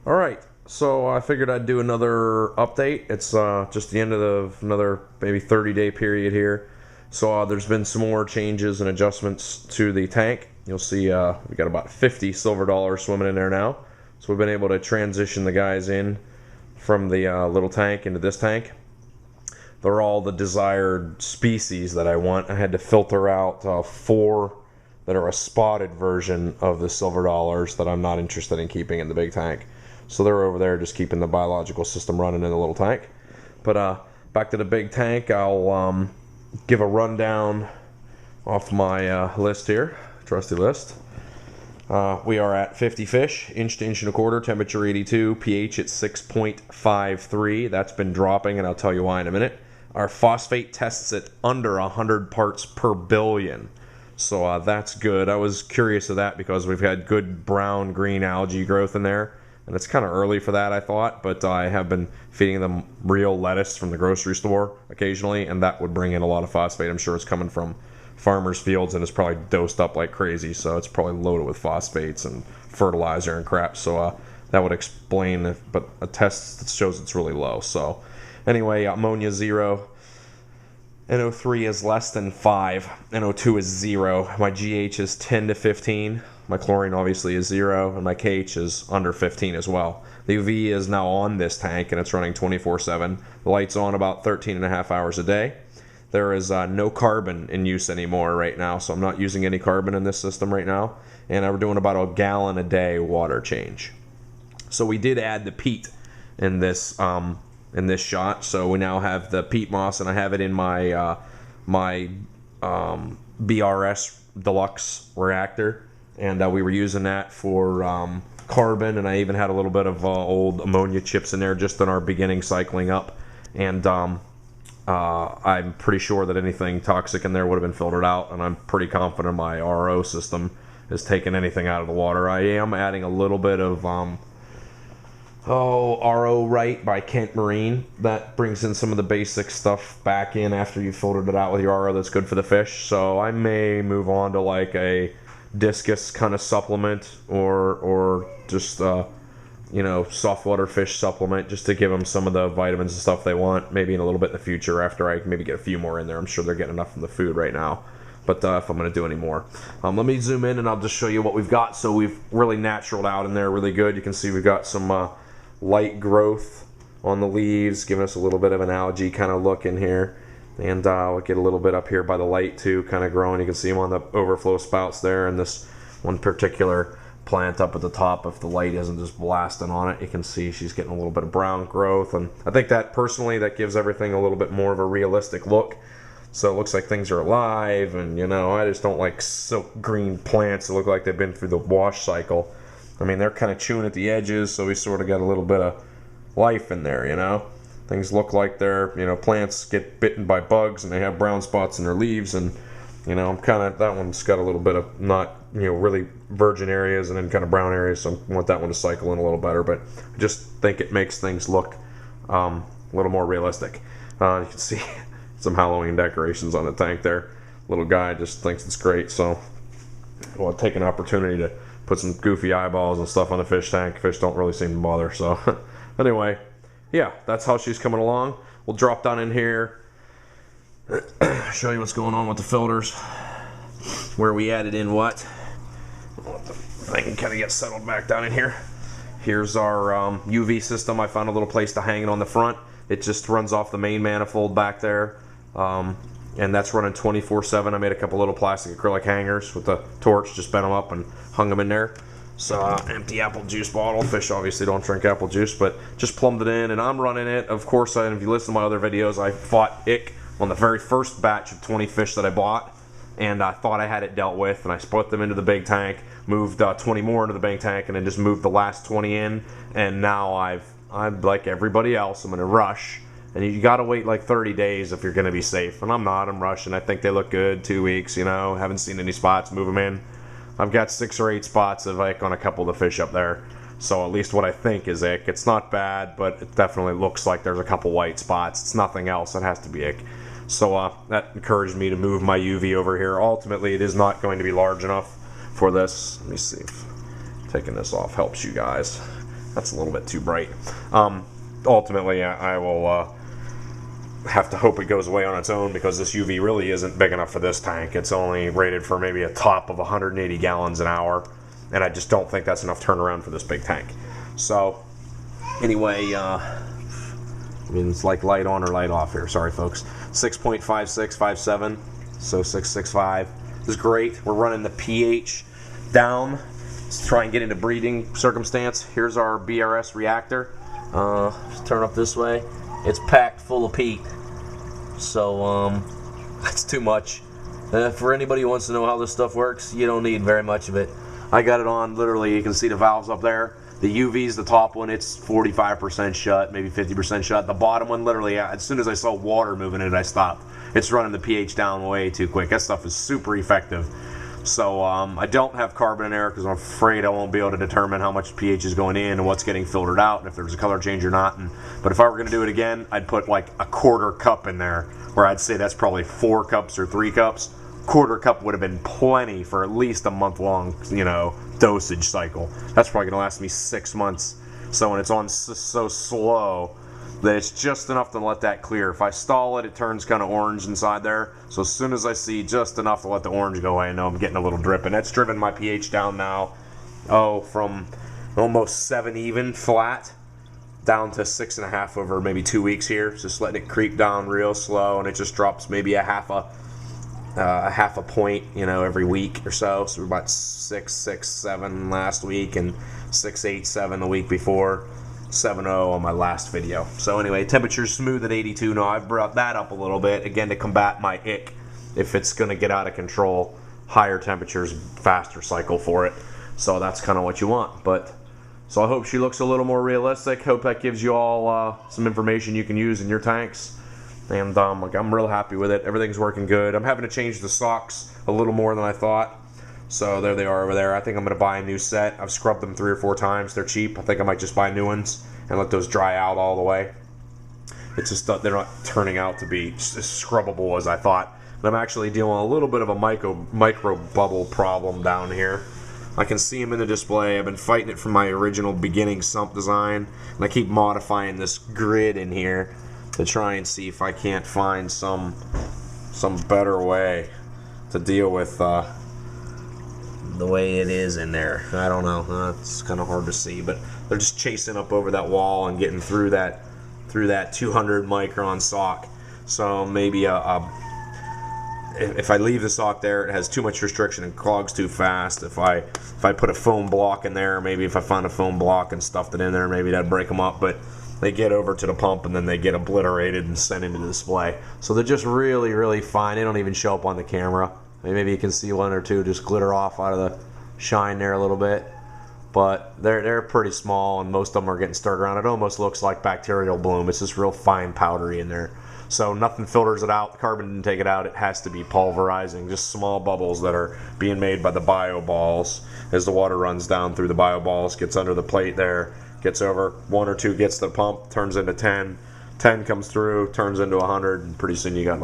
Alright, so I figured I'd do another update. It's just the end of another maybe 30-day period here. So there's been some more changes and adjustments to the tank. You'll see we got about 50 silver dollars swimming in there now. So we've been able to transition the guys in from the little tank into this tank. They're all the desired species that I want. I had to filter out 4 that are a spotted version of the silver dollars that I'm not interested in keeping in the big tank. So they're over there just keeping the biological system running in the little tank. But back to the big tank, I'll give a rundown off my list here, trusty list. We are at 50 fish, inch to inch and a quarter, temperature 82, pH at 6.53. That's been dropping, and I'll tell you why in a minute. Our phosphate tests at under 100 parts per billion. So that's good. I was curious of that because we've had good brown-green algae growth in there. And it's kind of early for that, I thought. But I have been feeding them real lettuce from the grocery store occasionally. And that would bring in a lot of phosphate. I'm sure it's coming from farmers' fields and it's probably dosed up like crazy. So it's probably loaded with phosphates and fertilizer and crap. So that would explain it. But a test that shows it's really low. So anyway, ammonia 0. NO3 is less than 5. NO2 is 0. My GH is 10 to 15. My chlorine obviously is 0. And my KH is under 15 as well. The UV is now on this tank and it's running 24/7. The light's on about 13.5 hours a day. There is no carbon in use anymore right now. So I'm not using any carbon in this system right now. And we're doing about a gallon a day water change. So we did add the peat in this shot, so we now have the peat moss, and I have it in my BRS deluxe reactor, and we were using that for carbon, and I even had a little bit of old ammonia chips in there just in our beginning cycling up, and I'm pretty sure that anything toxic in there would have been filtered out, and I'm pretty confident my RO system is taking anything out of the water. I am adding a little bit of RO Right by Kent Marine. That brings in some of the basic stuff back in after you filtered it out with your RO that's good for the fish. So I may move on to like a discus kind of supplement or just saltwater fish supplement just to give them some of the vitamins and stuff they want, maybe in a little bit in the future after I maybe get a few more in there. I'm sure they're getting enough from the food right now. But if I'm going to do any more. Let me zoom in and I'll just show you what we've got. So we've really naturaled out in there really good. You can see we've got some light growth on the leaves, giving us a little bit of an algae kind of look in here. And we'll get a little bit up here by the light too, kind of growing. You can see them on the overflow spouts there, and this one particular plant up at the top, if the light isn't just blasting on it, you can see she's getting a little bit of brown growth. And I think that personally, that gives everything a little bit more of a realistic look. So it looks like things are alive, and I just don't like silk green plants that look like they've been through the wash cycle. I mean, they're kind of chewing at the edges, so we sort of got a little bit of life in there, Things look like they're, plants get bitten by bugs and they have brown spots in their leaves, and, I'm kind of, that one's got a little bit of not, really virgin areas and then kind of brown areas, so I want that one to cycle in a little better, but I just think it makes things look a little more realistic. You can see some Halloween decorations on the tank there. Little guy just thinks it's great, so I'll take an opportunity to put some goofy eyeballs and stuff on the fish tank. Fish don't really seem to bother. So anyway, yeah, that's how she's coming along. We'll drop down in here, show you what's going on with the filters, where we added in what. Let the thing kind of get settled back down in here. Here's our UV system. I found a little place to hang it on the front. It just runs off the main manifold back there. And that's running 24/7. I made a couple little plastic acrylic hangers with the torch, just bent them up and hung them in there. So empty apple juice bottle. Fish obviously don't drink apple juice, but just plumbed it in, and I'm running it. Of course, if you listen to my other videos, I fought ick on the very first batch of 20 fish that I bought, and I thought I had it dealt with, and I split them into the big tank, moved 20 more into the big tank, and then just moved the last 20 in, and now I'm like everybody else, I'm in a rush. And you got to wait like 30 days if you're going to be safe. And I'm not. I'm rushing. I think they look good. 2 weeks, Haven't seen any spots. Move them in. I've got 6 or 8 spots of ick on a couple of the fish up there. So at least what I think is ick. It's not bad, but it definitely looks like there's a couple white spots. It's nothing else. It has to be ick. So that encouraged me to move my UV over here. Ultimately, it is not going to be large enough for this. Let me see if taking this off helps you guys. That's a little bit too bright. Ultimately, I will have to hope it goes away on its own, because this UV really isn't big enough for this tank. It's only rated for maybe a top of 180 gallons an hour, and I just don't think that's enough turnaround for this big tank. So anyway, I mean, it's like light on or light off here. Sorry, folks. 6.5657, so 665 is great. We're running the pH down. Let's try and get into breeding circumstance. Here's our BRS reactor. Let's turn up this way. It's packed full of peat, so that's too much. For anybody who wants to know how this stuff works, you don't need very much of it. I got it on, literally, you can see the valves up there. The UV's the top one, it's 45% shut, maybe 50% shut. The bottom one, literally, as soon as I saw water moving in it, I stopped. It's running the pH down way too quick. That stuff is super effective. So I don't have carbon in there because I'm afraid I won't be able to determine how much pH is going in and what's getting filtered out, and if there's a color change or not. But if I were going to do it again, I'd put like a quarter cup in there, where I'd say that's probably 4 cups or 3 cups. Quarter cup would have been plenty for at least a month-long, dosage cycle. That's probably going to last me 6 months. So when it's on so slow, that it's just enough to let that clear. If I stall it, it turns kind of orange inside there. So as soon as I see just enough to let the orange go away, I know I'm getting a little drip. And that's driven my pH down now, from almost 7 even flat down to 6.5 over maybe 2 weeks here. Just letting it creep down real slow, and it just drops maybe a half a point, every week or so. So we're about 6.67 last week, and 6.87 the week before. 7.0 on my last video. So anyway, temperature's smooth at 82. Now I've brought that up a little bit, again, to combat my ick. If it's going to get out of control, higher temperatures, faster cycle for it. So that's kind of what you want. So I hope she looks a little more realistic. Hope that gives you all some information you can use in your tanks. And I'm real happy with it. Everything's working good. I'm having to change the socks a little more than I thought. So there they are over there. I think I'm going to buy a new set. I've scrubbed them 3 or 4 times. They're cheap. I think I might just buy new ones and let those dry out all the way. It's just they're not turning out to be as scrubbable as I thought. But I'm actually dealing with a little bit of a micro bubble problem down here. I can see them in the display. I've been fighting it from my original beginning sump design, and I keep modifying this grid in here to try and see if I can't find some better way to deal with the way it is in there. I don't know. It's kind of hard to see, but they're just chasing up over that wall and getting through that 200 micron sock. So maybe if I leave the sock there, it has too much restriction and clogs too fast. If I put a foam block in there, maybe if I found a foam block and stuffed it in there, maybe that'd break them up. But they get over to the pump and then they get obliterated and sent into the display. So they're just really, really fine. They don't even show up on the camera. Maybe you can see 1 or 2 just glitter off out of the shine there a little bit. But they're pretty small, and most of them are getting stirred around. It almost looks like bacterial bloom. It's just real fine powdery in there. So nothing filters it out. The carbon didn't take it out. It has to be pulverizing. Just small bubbles that are being made by the bio balls. As the water runs down through the bio balls, gets under the plate there, gets over, 1 or 2 gets to the pump, turns into 10. 10 comes through, turns into 100, and pretty soon you got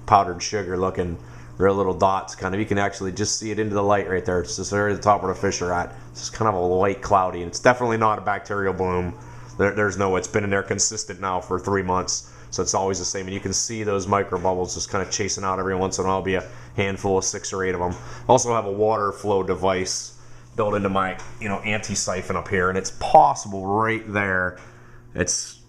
powdered sugar looking real little dots, kind of. You can actually just see it into the light right there. It's just there at the top where the fish are at. It's just kind of a white cloudy, and it's definitely not a bacterial bloom. There's no, it's been in there consistent now for 3 months, so it's always the same. And you can see those micro bubbles just kind of chasing out every once in a while. Be a handful of 6 or 8 of them. I also have a water flow device built into my anti-siphon up here, and it's possible right there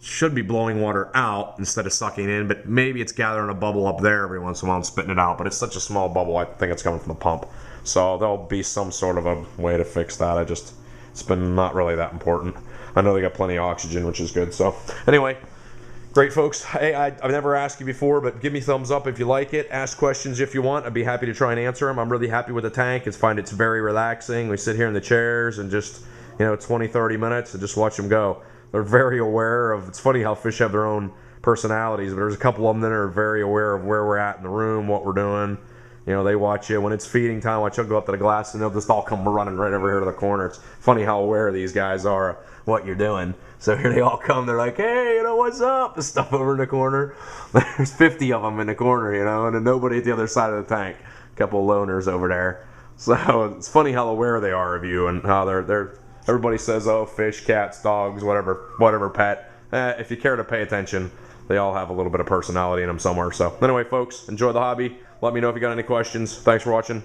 should be blowing water out instead of sucking in, but maybe it's gathering a bubble up there every once in a while and spitting it out. But it's such a small bubble, I think it's coming from the pump. So there'll be some sort of a way to fix that. It's been not really that important. I know they got plenty of oxygen, which is good. So anyway, great, folks. Hey, I've never asked you before, but give me thumbs up if you like it. Ask questions if you want. I'd be happy to try and answer them. I'm really happy with the tank. I find it's very relaxing. We sit here in the chairs and just 20-30 minutes and just watch them go. They're very aware of, it's funny how fish have their own personalities, but there's a couple of them that are very aware of where we're at in the room, what we're doing. They watch you. When it's feeding time, watch them go up to the glass and they'll just all come running right over here to the corner. It's funny how aware these guys are of what you're doing. So here they all come. They're like, hey, what's up? The stuff over in the corner. There's 50 of them in the corner, and then nobody at the other side of the tank. A couple of loners over there. So it's funny how aware they are of you and how they're Everybody says, oh, fish, cats, dogs, whatever pet. If you care to pay attention, they all have a little bit of personality in them somewhere. So anyway, folks, enjoy the hobby. Let me know if you got any questions. Thanks for watching.